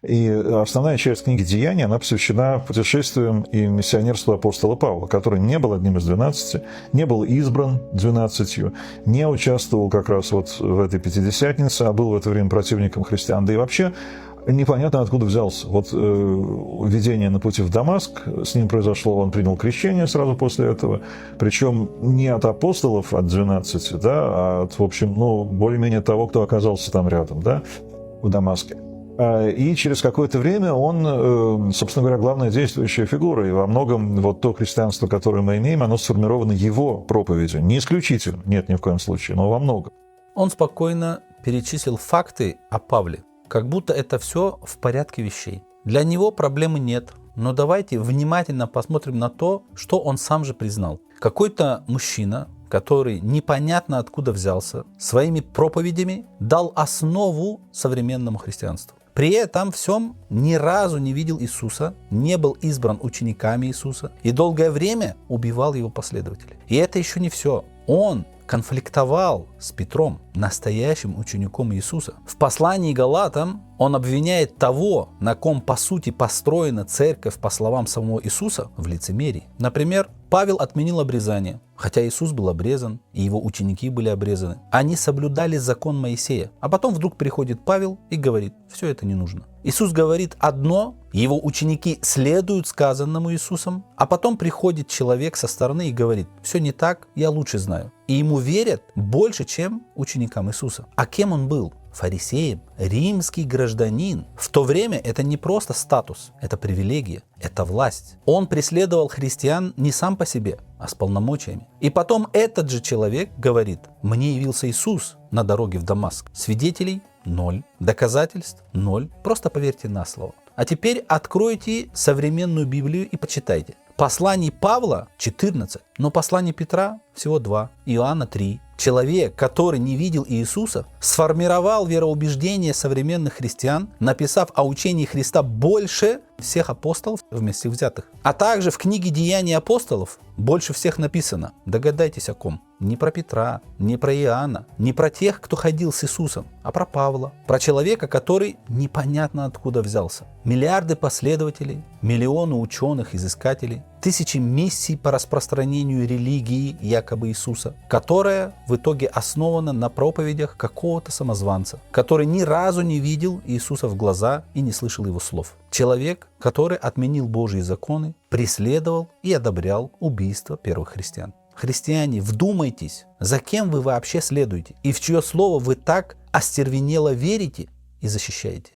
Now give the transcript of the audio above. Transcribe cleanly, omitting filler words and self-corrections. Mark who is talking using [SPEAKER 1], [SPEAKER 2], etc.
[SPEAKER 1] И основная часть книги «Деяния», она посвящена путешествиям и миссионерству апостола Павла, который не был одним из 12, не был избран 12, не участвовал как раз вот в этой Пятидесятнице, а был в это время противником христиан. Да и вообще непонятно, откуда взялся. Вот видение на пути в Дамаск с ним произошло, он принял крещение сразу после этого, причем не от апостолов, от 12, да, а от, в общем, более-менее того, кто оказался там рядом, да, в Дамаске. И через какое-то время он, собственно говоря, главная действующая фигура. И во многом вот то христианство, которое мы имеем, оно сформировано его проповедью. Не исключительно, нет, ни в коем случае, но во многом.
[SPEAKER 2] Он спокойно перечислил факты о Павле, как будто это все в порядке вещей. Для него проблемы нет, но давайте внимательно посмотрим на то, что он сам же признал. Какой-то мужчина, который непонятно откуда взялся, своими проповедями дал основу современному христианству. При этом всем ни разу не видел Иисуса, не был избран учениками Иисуса и долгое время убивал его последователей. И это еще не все. Он конфликтовал с Петром, настоящим учеником Иисуса. В послании Галатам он обвиняет того, на ком по сути построена церковь, по словам самого Иисуса, в лицемерии. Например, Павел отменил обрезание, хотя Иисус был обрезан, и его ученики были обрезаны. Они соблюдали закон Моисея. А потом вдруг приходит Павел и говорит: все это не нужно. Иисус говорит одно, его ученики следуют сказанному Иисусом, а потом приходит человек со стороны и говорит: все не так, я лучше знаю. И ему верят больше, чем ученикам Иисуса. А кем он был? Фарисеем, римский гражданин. В то время это не просто статус, это привилегия, это власть. Он преследовал христиан не сам по себе, а с полномочиями. И потом этот же человек говорит: мне явился Иисус на дороге в Дамаск. Свидетелей 0, доказательств 0, просто поверьте на слово. А теперь откройте современную Библию и почитайте. Посланий Павла 14, но посланий Петра всего 2, Иоанна 3. Человек, который не видел Иисуса, сформировал вероубеждение современных христиан, написав о учении Христа больше всех апостолов вместе взятых. А также в книге «Деяния апостолов» больше всех написано. Догадайтесь о ком. Не про Петра, не про Иоанна, не про тех, кто ходил с Иисусом, а про Павла. Про человека, который непонятно откуда взялся. Миллиарды последователей, миллионы ученых, изыскателей, тысячи миссий по распространению религии якобы Иисуса, которая в итоге основана на проповедях какого-то самозванца, который ни разу не видел Иисуса в глаза и не слышал его слов. Человек, который отменил Божьи законы, преследовал и одобрял убийство первых христиан. Христиане, вдумайтесь, за кем вы вообще следуете и в чье слово вы так остервенело верите и защищаете.